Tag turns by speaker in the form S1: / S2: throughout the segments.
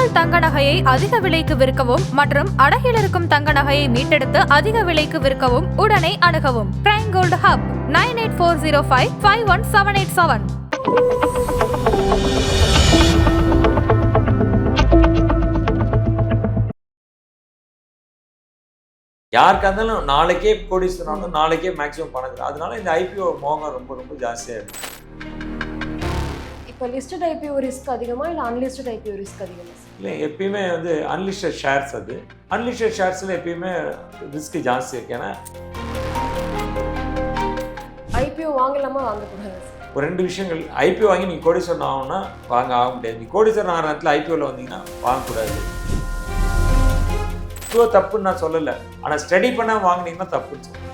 S1: உங்கள் தங்க நகையை அதிக விலைக்கு விற்கவும் மற்றும் அடகில் இருக்கும் தங்க நகையை மீட்டெடுத்து அதிக விலைக்கு விற்கவும் உடனே அணுகவும். Prime gold hub 9840551787.
S2: யாருக்கா இருந்தாலும் நாளைக்கே கோடீஸ்வரன் நாளைக்கே மேக்ஸிமம் பணம். அதனால இந்த ஐபிஓ மோகம் ரொம்ப ரொம்ப ஜாஸ்தியாக இருக்கு.
S3: இப்போ லிஸ்டட் ஐபிஓ ரிஸ்க் அதிகமா இல்லை அன்லிஸ்டட் ஐபிஓ ரிஸ்க் அதிகமா?
S2: இல்லை, எப்பயுமே அன்லிஸ்டட் ஷேர்ஸ், அது அன்லிஸ்டட் ஷேர்ஸில் எப்பயுமே ரிஸ்க் ஜாஸ்தி இருக்கு. ஏன்னா
S3: ஐபிஓ வாங்கலாமா வாங்கக்கூடாது?
S2: ஒரு ரெண்டு விஷயங்கள். ஐபிஓ வாங்கி நீங்கள் கோடீஸ்வரன் ஆகணும்னா ஆக முடியாது. நீங்கள் கோடீஸ்வரன் ஆகிற நேரத்தில் ஐபிஓவில் வந்தீங்கன்னா வாங்கக்கூடாது. தப்புன்னு நான் சொல்லலை, ஆனால் ஸ்டடி பண்ண வாங்கினீங்கன்னா தப்புன்னு சொல்லுவேன்.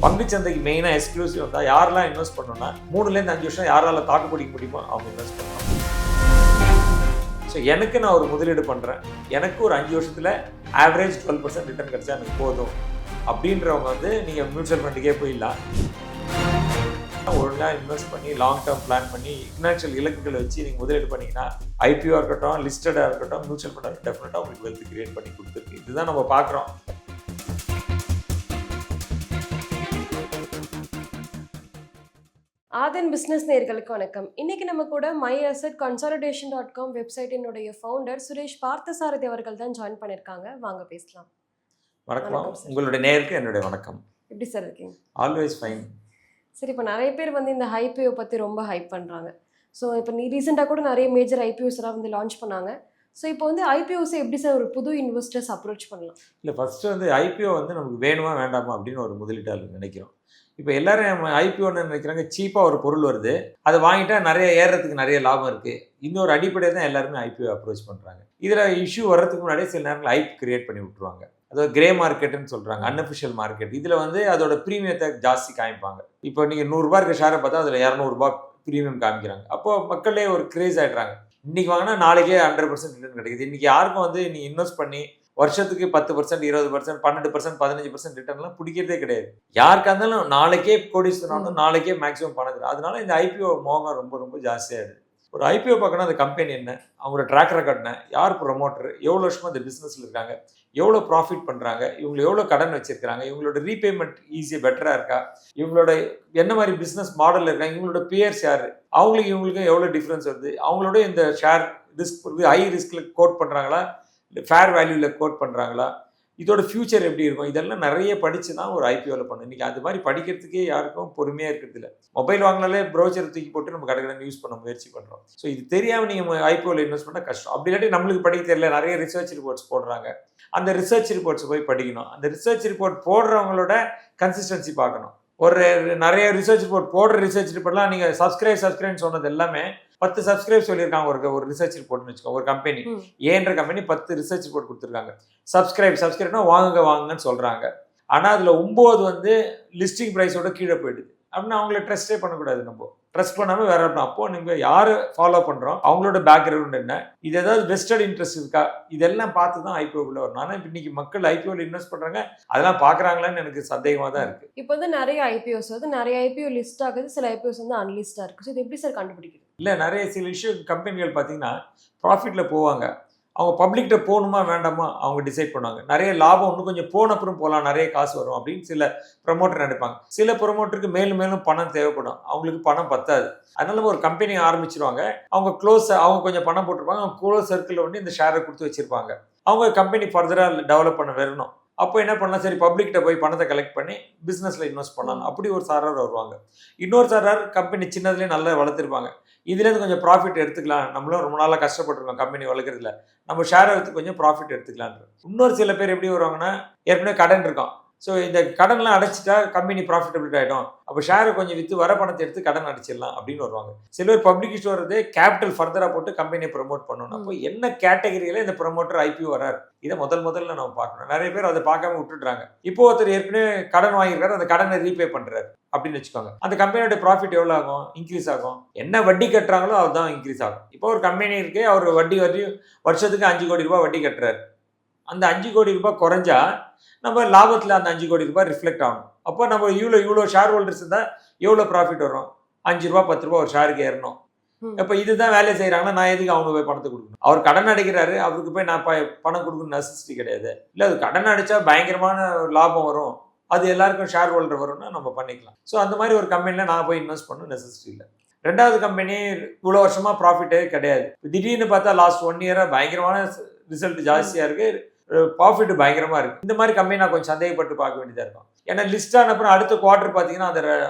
S2: பங்குச்சந்தைக்கு மெயினாக எக்ஸ்க்ளூசிவ் வந்தால் யாரெல்லாம் இன்வெஸ்ட் பண்ணணும்னா 3லேருந்து 5 வருஷம் யாரால தாக்கு பிடிக்க முடியுமோ அவங்க இன்வெஸ்ட் பண்ணணும். ஸோ எனக்கு நான் ஒரு முதலீடு பண்ணுறேன், எனக்கு ஒரு 5 வருஷத்தில் ஆவரேஜ் 12% ரிட்டர்ன் கிடைச்சா எனக்கு போதும் அப்படின்றவங்க நீங்கள் மியூச்சுவல் ஃபண்டுக்கே போயிடலாம். ஒழுங்காக இன்வெஸ்ட் பண்ணி லாங் டேர்ம் பிளான் பண்ணி ஃபினான்ஷியல் இலக்குகளை வச்சு நீங்கள் முதலீடு பண்ணிங்கன்னா ஐபிஓ இருக்கட்டும், லிஸ்டடாக இருக்கட்டும், மியூச்சுவல் ஃபண்டாக டெஃபினட்டாக உங்களுக்கு வெல்த் கிரியேட் பண்ணி கொடுத்துருக்கு. இதுதான் நம்ம பார்க்குறோம்.
S3: ஆதன் பிஸ்னஸ் நேயர்களுக்கு வணக்கம். இன்னைக்கு நம்ம கூட myassetconsolidation.com வெப்சைட்டினுடைய ஃபவுண்டர் சுரேஷ் பார்த்தசாரதி அவர்கள் தான் ஜாயின் பண்ணியிருக்காங்க. வாங்க பேசலாம்.
S2: வணக்கம். உங்களுடைய நேயருக்கு என்னுடைய வணக்கம்.
S3: எப்படி சார் இருக்கீங்க?
S2: Always fine.
S3: சரி, இப்போ நிறைய பேர் இந்த ஐபிஓ பற்றி ரொம்ப ஹைப் பண்ணுறாங்க. ஸோ இப்போ ரீசெண்டாக கூட நிறைய மேஜர் ஐபிஓஸ்லாம் லான்ச் பண்ணாங்க. ஸோ இப்போ ஐபிஓஸை எப்படி சார் ஒரு புது இன்வெஸ்டர்ஸ் அப்ரோச் பண்ணலாம்?
S2: இல்லை, ஃபஸ்ட்டு ஐபிஓ நமக்கு வேணுமா வேண்டாமா அப்படின்னு ஒரு முதலீட்டாளர் நினைக்கிறோம். இப்போ எல்லாரும் ஐபிஓன்னு நினைக்கிறாங்க, சீப்பாக ஒரு பொருள் வருது, அதை வாங்கிட்டா நிறைய ஏறுறதுக்கு நிறைய லாபம் இருக்குது. இன்னொரு அடிப்படையை தான் எல்லாருமே ஐபிஓ அப்ரோச் பண்ணுறாங்க. இதில் இஷ்யூ வர்றதுக்கு முன்னாடியே சில நேரங்கள் ஐப் கிரியேட் பண்ணி விட்டுருவாங்க. அதாவது கிரே மார்க்கெட்டுன்னு சொல்கிறாங்க, அன்அஃபிஷியல் மார்க்கெட். இதில் அதோட ப்ரீமியத்தை ஜாஸ்தி காமிப்பாங்க. இப்போ நீங்கள் 100 ரூபா இருக்க ஷேரை பார்த்தா அதில் 200 ரூபா ப்ரீமியம் காமிக்கிறாங்க. அப்போது மக்களே ஒரு கிரேஸ் ஆகிடுறாங்க. இன்றைக்கி வாங்கினா நாளைக்கே 100% ரிட்டர்ன் கிடைக்குது. இன்றைக்கி யாருக்கும் நீ இன்வெஸ்ட் பண்ணி வருஷத்துக்கு 10%, 20%, 12%, 15% ரிட்டர்ன்லாம் பிடிக்கிறதே கிடையாது. யாருக்கா இருந்தாலும் நாளைக்கே கோடீஸ்வரன் நாளைக்கே மேக்ஸிமம் பணம். அதனால இந்த ஐபிஓ மோகம் ரொம்ப ரொம்ப ஜாஸ்தியாகிடுது. ஒரு ஐபிஓ பார்க்கணும், அந்த கம்பெனி என்ன, அவங்களோட ட்ராக் ரெக்கார்ட் என்ன, யார் ப்ரொமோட்டர், எவ்வளோ வருஷமாக அந்த பிஸ்னஸில் இருக்காங்க, எவ்வளோ ப்ராஃபிட் பண்ணுறாங்க, இவங்க எவ்வளோ கடன் வச்சுருக்காங்க, இவங்களோட ரீபேமெண்ட் ஈஸியாக பெட்டராக இருக்கா, இவங்களோட என்ன மாதிரி பிஸ்னஸ் மாடலில் இருக்காங்க, இவங்களோட பியர்ஸ் யார், அவங்களுக்கு இவங்களுக்கும் எவ்வளோ டிஃப்ரென்ஸ் வருது, அவங்களோட இந்த ஷேர் ரிஸ்க் ஹை ரிஸ்கில் கோட் பண்ணுறாங்களா, ஃபேர் வேல்யூவில் கோட் பண்ணுறாங்களா, இதோட ஃபியூச்சர் எப்படி இருக்கும், இதெல்லாம் நிறைய படித்து தான் ஒரு ஐபிஓவில் பண்ணணும். இன்றைக்கி அது மாதிரி படிக்கிறதுக்கே யாருக்கும் பொறுமையாக இருக்கிறது இல்லை. மொபைல் வாங்கினாலே ப்ரௌச்சர் தூக்கி போட்டு நம்ம கடற்கடன் யூஸ் பண்ண முயற்சி பண்ணுறோம். ஸோ இது தெரியாமல் நீங்கள் ஐபிஓவில் இன்வெஸ்ட் பண்ணால் கஷ்டம். அப்படி இல்லாட்டி நம்மளுக்கு படிக்க தெரியல, நிறைய ரிசர்ச் ரிப்போர்ட்ஸ் போடுறாங்க, அந்த ரிசர்ச் ரிப்போர்ட்ஸ் போய் படிக்கணும். அந்த ரிசர்ச் ரிப்போர்ட் போடுறவங்களோட கன்சிஸ்டன்சி பார்க்கணும். ஒரு நிறைய ரிசர்ச் ரிப்போர்ட் போடுற ரிசர்ச் ரிப்போர்ட்லாம் நீங்கள் சப்ஸ்கிரைப்னு சொன்னது எல்லாமே 10 சப்ஸ்கிரைப் சொல்லியிருக்காங்க. ஒரு ரிசர்ச் ரிப்போர்ட்னு வச்சுக்கோங்க. ஒரு கம்பெனி ஏன்ற கம்பெனி 10 ரிசர்ச் ரிப்போர்ட் கொடுத்துருக்காங்க. சப்ஸ்கிரைப்னா வாங்குங்கன்னு சொல்கிறாங்க. ஆனால் அதில் 9 லிஸ்டிங் ப்ரைஸோட கீழே போயிடுது. அப்படின்னா அவங்கள ட்ரஸ்டே பண்ணக்கூடாது. நம்ம ட்ரஸ்ட் பண்ணாமல் வேற அப்படின்னா அப்போ நீங்கள் யாரை ஃபாலோ பண்ணுறோம், அவங்களோட பேக்ரவுண்ட் என்ன, இது ஏதாவது வெஸ்டட் இன்ட்ரெஸ்ட் இருக்கா, இதெல்லாம் பார்த்து தான் ஐபிஓவில் வரணும். ஆனால் இப்போ இன்னைக்கு மக்கள் ஐபிஓவில் இன்வெஸ்ட் பண்ணுறாங்க, அதெல்லாம் பார்க்குறாங்களான்னு எனக்கு சந்தேகமாக தான் இருக்குது.
S3: இப்போ நிறைய ஐபிஓஸ் நிறைய ஐபிஓ லிஸ்ட் ஆகுது, சில ஐபிஓஸ் அன்லிஸ்டாக இருக்குது. ஸோ இது எப்படி சார் கண்டுபிடிக்குது?
S2: இல்லை, நிறைய சில கம்பெனிகள் பார்த்தீங்கன்னா ப்ராஃபிட்டில் போவாங்க. அவங்க பப்ளிக்கிட்ட போகணுமா வேண்டாமா அவங்க டிசைட் பண்ணுவாங்க. நிறைய லாபம் இன்னும் கொஞ்சம் போன அப்புறம் போகலாம், நிறைய காசு வரும் அப்படின்னு சில ப்ரொமோட்டர் நினைப்பாங்க. சில ப்ரொமோட்டருக்கு மேலும் மேலும் பணம் தேவைப்படும், அவங்களுக்கு பணம் பத்தாது. அதனால ஒரு கம்பெனி ஆரம்பிச்சிருவாங்க. அவங்க கொஞ்சம் பணம் போட்டிருப்பாங்க, அவங்க க்ளோஸ் சர்க்கிளில் இந்த ஷேரை கொடுத்து வச்சிருப்பாங்க. அவங்க கம்பெனி ஃபர்தராக டெவலப் பண்ண வரணும். அப்போ என்ன பண்ணலாம், சரி பப்ளிக்கிட்ட போய் பணத்தை கலெக்ட் பண்ணி பிஸ்னஸில் இன்வெஸ்ட் பண்ணலாம். அப்படி ஒரு சாரார் வருவாங்க. இன்னொரு சாரார் கம்பெனி சின்னதுலேயே நல்லா வளர்த்துருப்பாங்க. இதுலேருந்து கொஞ்சம் ப்ராஃபிட் எடுத்துக்கலாம், நம்மளும் ரொம்ப நாளாக கஷ்டப்பட்டுருக்கோம் கம்பெனி வளர்க்குறதுல, நம்ம ஷேரை எடுத்து கொஞ்சம் ப்ராஃபிட் எடுத்துக்கலான்ற. இன்னொரு சில பேர் எப்படி வருவாங்கன்னா, ஏற்கனவே கடன் இருக்கும், ஸோ இந்த கடன்லாம் அடைச்சிட்டா கம்பெனி ப்ராஃபிட்டபிலிட்டி ஆகிடும், அப்போ ஷேரை கொஞ்சம் விற்று வர பணத்தை எடுத்து கடன் அடைச்சிடலாம் அப்படின்னு வருவாங்க. சில பேர் பப்ளிக் வரது கேபிட்டல் ஃபர்தராக போட்டு கம்பெனியை ப்ரமோட் பண்ணணும். அப்போ என்ன கேட்டகரியில் இந்த ப்ரமோட்டர் ஐபிஓ வராரு, இதை முதல்ல நம்ம பார்க்கணும். நிறைய பேர் அதை பார்க்காம விட்டுடுறாங்க. இப்போ ஒருத்தர் ஏற்கனவே கடன் வாங்கியிருக்காரு, அந்த கடனை ரீபே பண்ணுறாரு அப்படின்னு வச்சுக்கோங்க. அந்த கம்பெனியோட ப்ராஃபிட் எவ்வளோ ஆகும், இன்க்ரீஸ் ஆகும். என்ன வட்டி கட்டுறாங்களோ அதுதான் இன்க்ரீஸ் ஆகும். இப்போ ஒரு கம்பெனி இருக்கு, அவர் வட்டி வருஷத்துக்கு 5 கோடி ரூபாய் வட்டி கட்டுறாரு. அந்த 5 கோடி ரூபாய் குறைஞ்சா நம்ம லாபத்தில் அந்த 5 கோடி ரூபாய் ரிஃப்ளெக்ட் ஆகணும். அப்போ நம்ம இவ்வளோ ஷேர் ஹோல்டர்ஸ் இருந்தால் எவ்வளோ ப்ராஃபிட் வரும், 5 ரூபா 10 ரூபா ஒரு ஷேருக்கு ஏறணும். இப்போ இதுதான் வேலையை செய்கிறாங்கன்னா நான் எதுக்கு அவனுக்கு போய் பணத்தை கொடுக்கணும்? அவர் கடன் அடைக்கிறாரு, அவருக்கு போய் நான் பணம் கொடுக்கணும் நெசசிட்டி கிடையாது. இல்லை அது கடன் அடைச்சா பயங்கரமான லாபம் வரும், அது எல்லாருக்கும் ஷேர் ஹோல்டர் வரும்னா நம்ம பண்ணிக்கலாம். ஸோ அந்த மாதிரி ஒரு கம்பெனியில் நான் போய் இன்வெஸ்ட் பண்ணணும் நெசசிட்டி இல்லை. ரெண்டாவது கம்பெனி இவ்வளோ வருஷமா ப்ராஃபிட்டே கிடையாது, திடீர்னு பார்த்தா லாஸ்ட் 1 இயராக பயங்கரமான ரிசல்ட் ஜாஸ்தியாக இருக்கு, ப்ராஃபிட் பயங்கரமாக இருக்குது. இந்த மாதிரி கம்பெனி நான் கொஞ்சம் சந்தேகப்பட்டு பார்க்க வேண்டியதாக இருக்கும். ஏன்னா லிஸ்ட் ஆன அப்புறம் அடுத்த குவார்டர் பார்த்தீங்கன்னா அந்த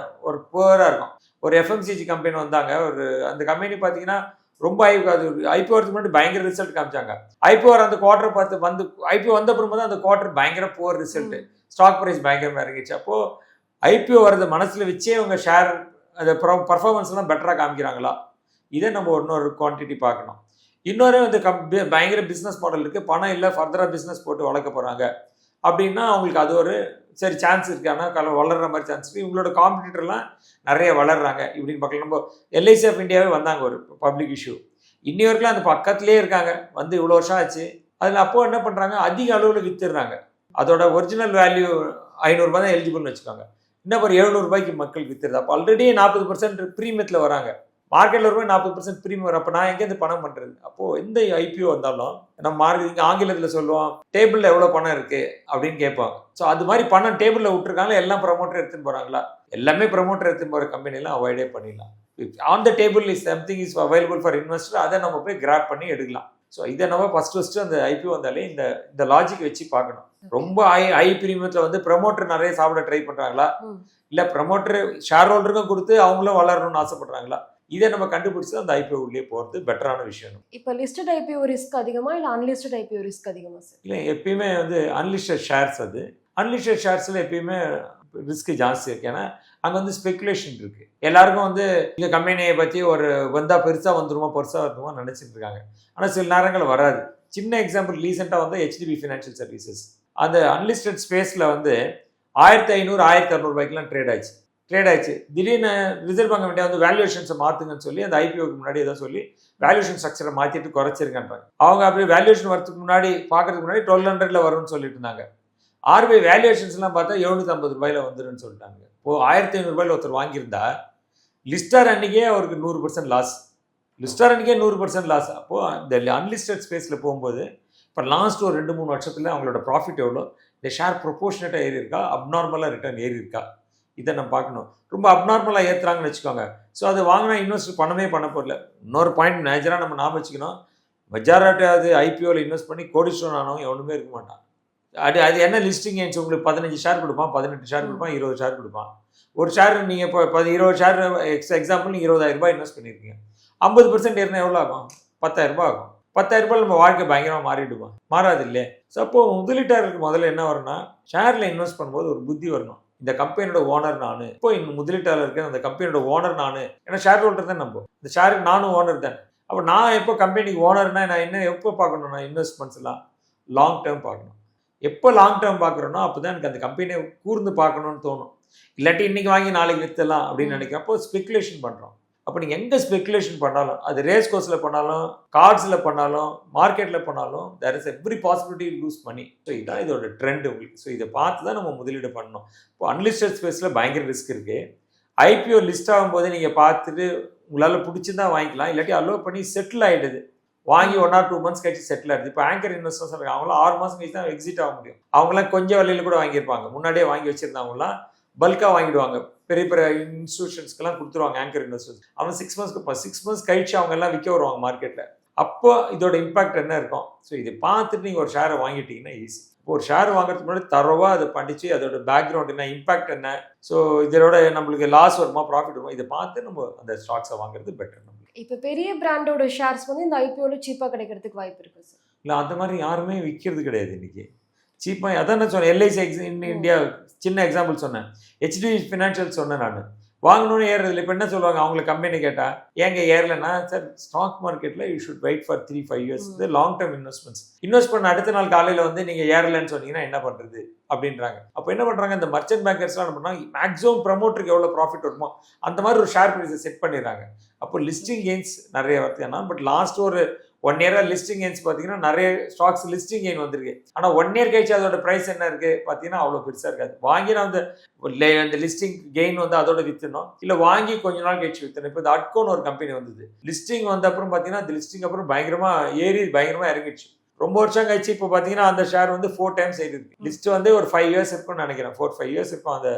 S2: ஒரு புவராக இருக்கும். ஒரு FMCG கம்பெனி வந்தாங்க, ஒரு அந்த கம்பெனி பார்த்தீங்கன்னா ரொம்ப ஐபிஓ வரதுக்கு முன்னாடி பயங்கர ரிசல்ட் காமிச்சாங்க. ஐபிஓ வர அந்த குவார்டர் பார்த்து வந்து ஐபிஓ வந்த அப்புறம் தான் அந்த குவார்டர் பயங்கர புவர் ரிசல்ட், ஸ்டாக் ப்ரைஸ் பயங்கரமாக இறங்கிச்சு. அப்போது ஐபிஓ வரது மனசில் வச்சே அவங்க ஷேர் அந்த பர்ஃபார்மன்ஸ்லாம் பெட்டராக காமிக்கிறாங்களா, இதை நம்ம இன்னொரு குவான்டிட்டி பார்க்கணும். இன்னொரு வந்து பயங்கர பிஸ்னஸ் மாடல் இருக்குது, பணம் இல்லை ஃபர்தராக பிஸ்னஸ் போட்டு வளர்க்க போகிறாங்க அப்படின்னா அவங்களுக்கு அது ஒரு சரி சான்ஸ் இருக்குது. ஆனால் வளர்கிற மாதிரி சான்ஸ் இருக்குது. இவங்களோட காம்படிட்டர்லாம் நிறைய வளர்றாங்க இப்படின்னு பார்க்கலாம். நம்ம LIC ஆஃப் இந்தியாவே வந்தாங்க ஒரு பப்ளிக் இஷ்யூ, இன்னி வரைக்கும் அந்த பக்கத்துலேயே இருக்காங்க, வந்து இவ்வளோ வருஷம் ஆச்சு. அதில் அப்போது என்ன பண்ணுறாங்க, அதிக அளவில் விற்றுடுறாங்க. அதோட ஒரிஜினல் வேல்யூ 500 ரூபாய் தான் எலிஜிபிள்னு வச்சுக்கோங்க, இன்னும் ஒரு 700 ரூபாய்க்கு மக்களுக்கு விற்றுருது. அப்போ ஆல்ரெடி 40% ப்ரீமியத்தில் வராங்க, மார்க்கெட்டில் ரூபாய் 40% ப்ரீமியம் வரும். அப்போ நான் எங்கேருந்து பணம் பண்ணுறது? அப்போது எந்த IPO வந்தாலும் நம்ம இங்கே ஆங்கிலத்தில் சொல்லுவோம் டேபிளில் எவ்வளோ பணம் இருக்குது அப்படின்னு கேட்பாங்க. ஸோ அது மாதிரி பணம் டேபிளில் விட்டுருக்காங்க, எல்லாம் ப்ரமோட்டர் எடுத்துன்னு போகிறாங்களா? எல்லாமே ப்ரமோட்டர் எடுத்துன்னு போகிற கம்பெனிலாம் அவாய்டே பண்ணிடலாம். On the table is something is available for investor, அதை நம்ம போய் கிராப் பண்ணி எடுக்கலாம். ஸோ இதை நம்ம ஃபஸ்ட்டு அந்த IPO வந்தாலே இந்த லாஜிக் வச்சு பார்க்கணும். ரொம்ப ஹை ப்ரீமியத்தில் வந்து ப்ரமோட்டர் நிறைய சாப்பிட ட்ரை பண்ணுறாங்களா, இல்லை ப்ரமோட்டர் ஷேர் ஹோல்டருக்கும் கொடுத்து அவங்களும் வளரணும்னு ஆசைப்படுறாங்களா, இதை நம்ம கண்டுபிடிச்சி அந்த IPO உள்ளே போகிறது பெட்டரான விஷயம். இப்போ
S3: லிஸ்டட் IPO ரிஸ்க் அதிகமா இல்லை அன்லிஸ்டட் IPO ரிஸ்க் அதிகமா சார்?
S2: இல்லை, எப்பயுமே வந்து அன்லிஸ்டட் ஷேர்ஸ், அது அன்லிஸ்டட் ஷேர்ஸில் எப்பயுமே ரிஸ்க் ஜாஸ்தி இருக்குது. ஏன்னா அங்கே வந்து ஸ்பெகுலேஷன் இருக்குது. எல்லாருக்கும் வந்து இந்த கம்பெனியை பற்றி ஒரு வந்தால் பெருசாக வந்துருமா நினச்சிட்டு இருக்காங்க. ஆனால் சில நேரங்கள் வராது. சின்ன எக்ஸாம்பிள் ரீசெண்டாக வந்து HDB ஃபினான்ஷியல் சர்வீசஸ் அந்த அன்லிஸ்டட் ஸ்பேஸில் வந்து 1500 1600 ரூபாய்க்குலாம் ட்ரேட் ஆயிடுச்சு. திடீர்னு ரிசர்வ் பேங்க் ஆஃப் வந்து வேல்யூவேஷன்ஸை மாற்றுங்கன்னு சொல்லி அந்த IPOக்கு முன்னாடி ஏதோ சொல்லி வேல்யூவேஷன் ஸ்ட்ரக்சரை மாற்றிட்டு குறைச்சிருக்கன்றாங்க. அவங்க அப்படி வேல்யூவேஷன் வரதுக்கு முன்னாடி பார்க்கறதுக்கு முன்னாடி 1200 வரும்னு சொல்லிட்டு இருந்தாங்க. RBI வேல்யூவேஷன்ஸ்லாம் பார்த்தா 750 ரூபாயில் வந்துருன்னு சொல்லிட்டாங்க. இப்போது 1500 ரூபாயில் ஒருத்தர் வாங்கியிருந்தா லிஸ்டார் அன்றைக்கே அவருக்கு 100% லாஸ், லிஸ்டார் அன்றைக்கே 100% லாஸ். அப்போது இந்த அன்லிஸ்டட் ஸ்பேஸில் போகும்போது இப்போ லாஸ்ட் ஒரு 2-3 வருஷத்தில் அவங்களோட ப்ராஃபிட் எவ்வளோ, இந்த ஷேர் ப்ரொபோர்ஷனேட்டாக ஏறி இருக்கா, அப்நார்மலாக ரிட்டர்ன் ஏறி இருக்கா, இதை நம்ம பார்க்கணும். ரொம்ப அப்நார்மலாக ஏற்றுறாங்கன்னு வச்சுக்கோங்க, ஸோ அது வாங்கினா இன்வெஸ்ட் பண்ண போகல. இன்னொரு பாயிண்ட் மேஜராக நம்ம ஞாபகம் வச்சுக்கணும், மெஜாரிட்டியாவது IPOவில் இன்வெஸ்ட் பண்ணி கோடீஸ்வரன் ஆனவங்க எவனுமே இருக்க மாட்டான். அது என்ன லிஸ்டிங் ஏன்ஸ் உங்களுக்கு 15 ஷேர் கொடுப்பான், 18 ஷேர் கொடுப்பான், 20 ஷேர் கொடுப்பான். ஒரு ஷேர் நீங்கள் இப்போ 20 ஷேர் எக்ஸாம்பிள் நீங்கள் 20,000 ரூபாய் இன்வெஸ்ட் பண்ணியிருக்கீங்க, 50% ஏறினா எவ்வளோ ஆகும்? 10,000 ரூபாய் ஆகும். 10,000 ரூபாய் நம்ம வாழ்க்கை பயங்கரமாக மாறிடுமா? மாறாது இல்லையே. ஸோ அப்போ முதலீட்டாளருக்கு முதல்ல என்ன வரும்னா, ஷேரில் இன்வெஸ்ட் பண்ணும்போது ஒரு புத்தி வரணும். இந்த கம்பெனியோட ஓனர் நான், இப்போ முதலீட்டாளருக்கு அந்த கம்பெனியோட ஓனர் நான், ஏன்னா ஷேர் ஹோல்டர் தான் நம்ம, இந்த ஷேருக்கு நானும் ஓனர் தான். அப்போ நான் எப்போ கம்பெனிக்கு ஓனர்னா நான் என்ன எப்போ பார்க்கணும், நான் இன்வெஸ்ட்மெண்ட்ஸ்லாம் லாங் டேர்ம் பார்க்கணும். எப்போ லாங் டேர்ம் பார்க்குறோன்னா அப்போ தான் எனக்கு அந்த கம்பெனியை கூர்ந்து பார்க்கணுன்னு தோணும். இல்லாட்டி இன்றைக்கி வாங்கி நாளைக்கு விற்றலாம் அப்படின்னு நினைக்கிறப்போ ஸ்பெகுலேஷன் பண்ணுறோம். அப்போ நீங்கள் எங்கே ஸ்பெகுலேஷன் பண்ணாலும், அது ரேஸ் கோர்ஸில் பண்ணாலும், கார்ட்ஸில் பண்ணாலும், மார்க்கெட்டில் பண்ணாலும், there is every possibility loose money. So இதுதான் இதோட ட்ரெண்ட் உங்களுக்கு. ஸோ இதை பார்த்து தான் நம்ம முதலீடு பண்ணணும். இப்போ அன்லிஸ்டட் ஸ்பேஸில் பயங்கர ரிஸ்க் இருக்குது. IPO லிஸ்ட் ஆகும்போது நீங்கள் பார்த்துட்டு உங்களால் பிடிச்சிருந்தா வாங்கிக்கலாம், இல்லாட்டி அலோவ் பண்ணி செட்டில் ஆகிடுது, வாங்கி 1 or 2 months கழிச்சு செட்டில் ஆகிடுது. இப்போ ஆங்கர் இன்வெஸ்டர்ஸ் இருக்காங்க, அவங்களாம் 6 மாதம் கழிச்சு தான் எக்ஸிட் ஆக முடியும். அவங்களாம் கொஞ்சம் விலையில் கூட வாங்கியிருப்பாங்க, முன்னாடியே வாங்கி வச்சுருந்தவங்களாம் பல்காக வாங்கிடுவாங்க, பெரிய பெரிய இன்ஸ்டியூஷன்ஸ்க்கெல்லாம் கொடுத்துருவாங்க ஆங்கர் இன்வெஸ்டர்ஸ். அவங்க 6 months கழிச்சு அவங்க எல்லாம் விற்க வருவாங்க மார்க்கெட்டில். அப்போ இதோட இம்பாக்ட் என்ன இருக்கும்? ஸோ இதை பார்த்துட்டு நீங்கள் ஒரு ஷேரை வாங்கிட்டீங்கன்னா ஈஸி. இப்போ ஒரு ஷேர் வாங்குறதுக்கு முன்னாடி தரவாக அதை படித்து அதோட பேக்ரவுண்ட் என்ன, இம்பாக்ட் என்ன, ஸோ இதோட நம்மளுக்கு லாஸ் வருமா ப்ராஃபிட் வருமா, இதை பார்த்து நம்ம அந்த ஸ்டாக்ஸை வாங்குறது பெட்டர். நம்மளுக்கு
S3: இப்போ பெரிய பிராண்டோட ஷேர்ஸ் வந்து இந்த IPOவில் சீப்பாக கிடைக்கிறதுக்கு வாய்ப்பு இருக்குது சார்? இல்லை,
S2: அந்த மாதிரி யாருமே விற்கிறது கிடையாது இன்றைக்கி சீப்பாக. அதான் நான் சொன்னேன், LIC இந்தியா சின்ன எக்ஸாம்பிள் சொன்னேன், HDB ஃபினான்ஷியல் சொன்னேன் நான், வாங்கணும்னு ஏறுறதுல. இப்போ என்ன சொல்லுவாங்க, அவங்களுக்கு கம்பெனி கேட்டால் ஏங்க ஏறலைன்னா, சார் ஸ்டாக் மார்க்கெட்டில் you should wait for 3-5 years, இது லாங் டேர்ம் இன்வெஸ்ட்மெண்ட்ஸ். இன்வெஸ்ட் பண்ண அடுத்த நாள் காலையில் வந்து நீங்கள் ஏறலைன்னு சொன்னீங்கன்னா என்ன பண்ணுறது அப்படின்றாங்க. அப்போ என்ன பண்ணுறாங்க, இந்த மர்ச்சன்ட் பேங்கர்ஸ்லாம் என்ன பண்ணுறாங்க, மேக்ஸிமம் ப்ரமோட்டருக்கு எவ்வளோ ப்ராஃபிட் வருமோ அந்த மாதிரி ஒரு ஷேர் ப்ரைஸை செட் பண்ணிடுறாங்க. அப்போ லிஸ்டிங் கெயின்ஸ் நிறைய வருதுன்னா, பட் லாஸ்ட் ஒரு 1 இயரா லிஸ்டிங் கெயின்ஸ் பார்த்தீங்கன்னா நிறைய ஸ்டாக்ஸ் லிஸ்டிங் கெயின் வந்திருக்கு. ஆனால் 1 இயர் கழிச்சு அதோட ப்ரைஸ் என்ன இருக்கு பார்த்தீங்கன்னா அவ்வளோ பெருசாக இருக்காது. வாங்கி நான் அந்த லிஸ்டிங் கெயின் வந்து அதோட விற்றுனோம், இல்லை வாங்கி கொஞ்ச நாள் கழிச்சு விற்றுனோம். இப்போ இந்த அட்கோன்னு ஒரு கம்பெனி வந்தது, லிஸ்டிங் வந்த அப்புறம் பார்த்தீங்கன்னா அந்த லிஸ்டிங் அப்புறம் பயங்கரமாக இறங்கிடுச்சு. ரொம்ப வருஷம் கழிச்சு இப்போ பார்த்தீங்கன்னா அந்த ஷேர் வந்து 4 டைம்ஸ் ஏறிருக்கு. லிஸ்ட் வந்து ஒரு 5 இயர்ஸ் இருக்கும்னு நினைக்கிறேன், 4-5 இயர்ஸ் இருக்கும். அந்த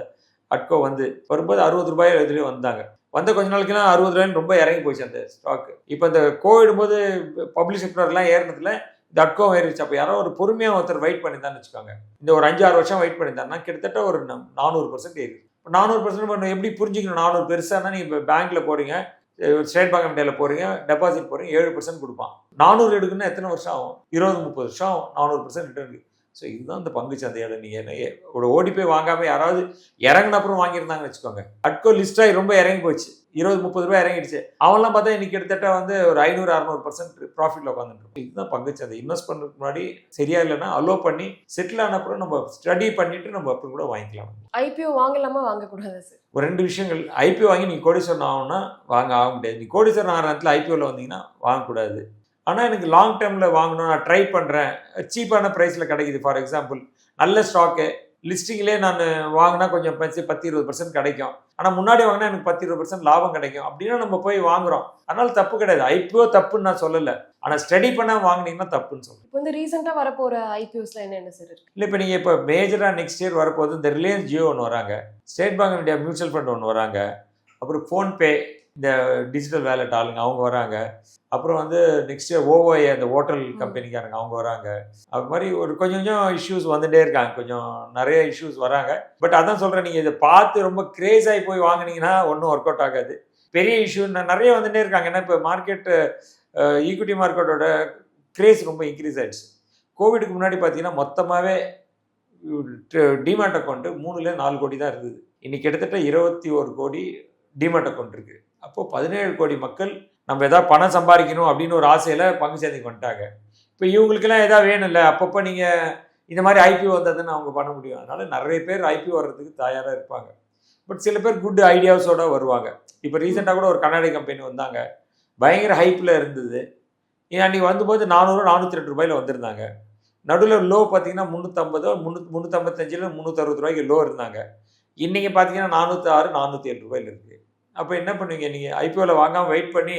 S2: அட்கோ வந்து வரும்போது 60 ரூபாய் எதிரே வந்தாங்க. வந்த கொஞ்ச நாளைக்குலாம் 60 ரூபாய்னு ரொம்ப இறங்கி போச்சு அந்த ஸ்டாக். இப்போ இந்த கோவிட் போது பப்ளிக் செக்டர்லாம் ஏறினதுல இந்த அட்கோவும் ஏறிடுச்சு. அப்போ யாரோ ஒரு பொறுமையாக ஒருத்தர் வெயிட் பண்ணியிருந்தான்னு வச்சுக்கோங்க, இந்த ஒரு 5-6 வருஷம் வெயிட் பண்ணியிருந்தாருன்னா கிட்டத்தட்ட ஒரு 400% ஏறி. 400% எப்படி புரிஞ்சுக்கணும்? 400 பெருசானா நீங்கள் இப்போ பேங்க்கில் போகிறீங்க, ஸ்டேட் பேங்க் ஆஃப் இந்தியாவில் போகிறீங்க, டெபாசிட் போகிறீங்க, 7% கொடுப்பான். 400 எடுக்குன்னா எத்தனை வருஷம் ஆகும்? 20-30 வருஷம் ஆகும் 400% ரிட்டர்ன். ஸோ இதுதான் இந்த பங்கு சந்தையோட. நீங்கள் ஒரு ஓடி போய் வாங்காமல் யாராவது இறங்கின அப்புறம் வாங்கியிருந்தாங்கன்னு வச்சுக்கோங்க. அட்கோ லிஸ்ட் ஆகி ரொம்ப இறங்கி போச்சு, 20-30 ரூபாய் இறங்கிடுச்சு. அவன்லாம் பார்த்தா இன்னைக்கு கிட்டத்தட்ட வந்து ஒரு 500-600% ப்ராஃபிட்டில் உட்காந்துட்டு. இதுதான் பங்கு சந்தை. இன்வெஸ்ட் பண்ணுறதுக்கு முன்னாடி சரியா இல்லைன்னா அலோ பண்ணி செட்டில் ஆன அப்புறம் நம்ம ஸ்டடி பண்ணிட்டு நம்ம அப்புறம் கூட வாங்கிக்கலாம்.
S3: ஐபிஓ வாங்கலாமா வாங்கக்கூடாது சார்?
S2: ஒரு 2 விஷயங்கள். ஐபிஓ வாங்கி நீங்கள் கோடீஸ்வரன் ஆகணும்னா ஆக முடியாது. நீங்கள் கோடீஸ்வரன் ஆகிற நேரத்தில் ஐபிஓவில் வந்தீங்கன்னா வாங்கக்கூடாது. ஆனால் எனக்கு லாங் டேர்மில் வாங்கணும், நான் ட்ரை பண்ணுறேன், சீப்பான ப்ரைஸில் கிடைக்குது. ஃபார் எக்ஸாம்பிள் நல்ல ஸ்டாக்கு லிஸ்டிங்லேயே நான் வாங்கினா கொஞ்சம் 10-20% கிடைக்கும், ஆனால் முன்னாடி வாங்கினா எனக்கு 10-20% லாபம் கிடைக்கும் அப்படின்னா நம்ம போய் வாங்குறோம். அதனால தப்பு கிடையாது. ஐபிஓ தப்புன்னு நான் சொல்லலை, ஆனால் ஸ்டடி பண்ணால் வாங்கினீங்கன்னா தப்புன்னு சொல்லுவேன்.
S3: இப்போ வந்து ரீசெண்டாக வரப்போகிற ஐபிஓஸ்ல என்ன சார் இருக்கு?
S2: இல்லை, இப்போ நீங்கள் இப்போ மேஜராக நெக்ஸ்ட் இயர் வரப்போது இந்த ரிலையன்ஸ் ஜியோ ஒன்று வராங்க, ஸ்டேட் பேங்க் ஆஃப் இந்தியா மியூச்சுவல் ஃபண்ட் ஒன்று வராங்க, அப்புறம் ஃபோன்பே இந்த டிஜிட்டல் வேலெட் ஆளுங்க அவங்க வராங்க, அப்புறம் வந்து நெக்ஸ்ட் இயர் ஓஓஏ அந்த ஹோட்டல் கம்பெனிக்காரங்க அவங்க வராங்க. அது மாதிரி ஒரு கொஞ்சம் இஷ்யூஸ் வந்துட்டே இருக்காங்க, கொஞ்சம் நிறைய இஷ்யூஸ் வராங்க. பட் அதான் சொல்கிறேன், நீங்கள் இதை பார்த்து ரொம்ப கிரேஸ் ஆகி போய் வாங்கினீங்கன்னா ஒன்றும் ஒர்க் அவுட் ஆகாது. பெரிய இஷ்யூ நிறைய வந்துட்டே இருக்காங்க. ஏன்னா இப்போ மார்க்கெட்டு ஈக்விட்டி மார்க்கெட்டோட கிரேஸ் ரொம்ப இன்க்ரீஸ் ஆகிடுச்சு. கோவிடுக்கு முன்னாடி பார்த்தீங்கன்னா மொத்தமாகவே டிமேட் அக்கௌண்ட்டு 3-4 கோடி தான் இருந்தது. இன்னைக்கு கிட்டத்தட்ட 21 கோடி டிமேட் அக்கௌண்ட் இருக்குது. அப்போது 17 கோடி மக்கள் நம்ம எதாவது பணம் சம்பாதிக்கணும் அப்படின்னு ஒரு ஆசையில் பங்கு சந்தைக்கு வந்துட்டாங்க. இப்போ இவங்களுக்கெல்லாம் எதாவது வேணும் இல்லை, அப்பப்போ நீங்கள் இந்த மாதிரி ஐபிஓ வந்ததுன்னு அவங்க பண்ண முடியும். அதனால் நிறைய பேர் ஐபிஓ வர்றதுக்கு தயாராக இருப்பாங்க. பட் சில பேர் குட் ஐடியாஸோடு வருவாங்க. இப்போ ரீசெண்டாக கூட ஒரு கண்ணாடி கம்பெனி வந்தாங்க, பயங்கர ஹைப்பில் இருந்தது. அன்றைக்கி வந்தபோது 400-402 ரூபாயில் வந்திருந்தாங்க. நடுவில் லோ பார்த்தீங்கன்னா 350-355 360 ரூபாய்க்கு லோ இருந்தாங்க. இன்றைக்கி பார்த்தீங்கன்னா 406-407 ரூபாயில் இருக்குது. அப்போ என்ன பண்ணுவீங்க? நீங்கள் ஐபிஓவில் வாங்காமல் வெயிட் பண்ணி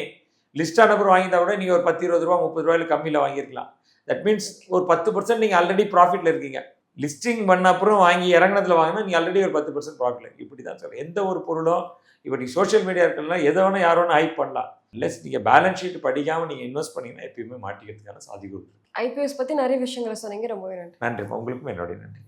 S2: லிஸ்ட் ஆனப்புறம் வாங்கிட்டா கூட நீங்கள் ஒரு 10-20 ரூபா 30 ரூபாயில் கம்மியில் வாங்கியிருக்கலாம். தட் மீன்ஸ் ஒரு 10% நீங்கள் ஆல்ரெடி ப்ராஃபிட்டில் இருக்கீங்க. லிஸ்டிங் பண்ண அப்புறம் வாங்கி இறங்கினத்தில் வாங்கினா நீங்கள் ஆல்ரெடி ஒரு 10% ப்ராஃபிட்டில். இப்படி தான் சொல்கிறேன். எந்த ஒரு பொருளும் இப்போ நீங்கள் சோஷியல் மீடியா இருக்கலாம், எதை வேணும் யார் வேணும் ஹைப் பண்ணலாம். லெஸ் நீங்கள் பேலன்ஸ் ஷீட் படிக்காமல் நீங்கள் இன்வெஸ்ட் பண்ணிங்கன்னா எப்பயுமே மாட்டிக்கிறதுக்கான சாத்தியம் இருக்குது.
S3: ஐபிஓஸ் பற்றி நிறைய விஷயங்களை சொன்னீங்க, ரொம்பவே நன்றி.
S2: நன்றிப்பா, உங்களுக்கும் என்னுடைய நன்றி.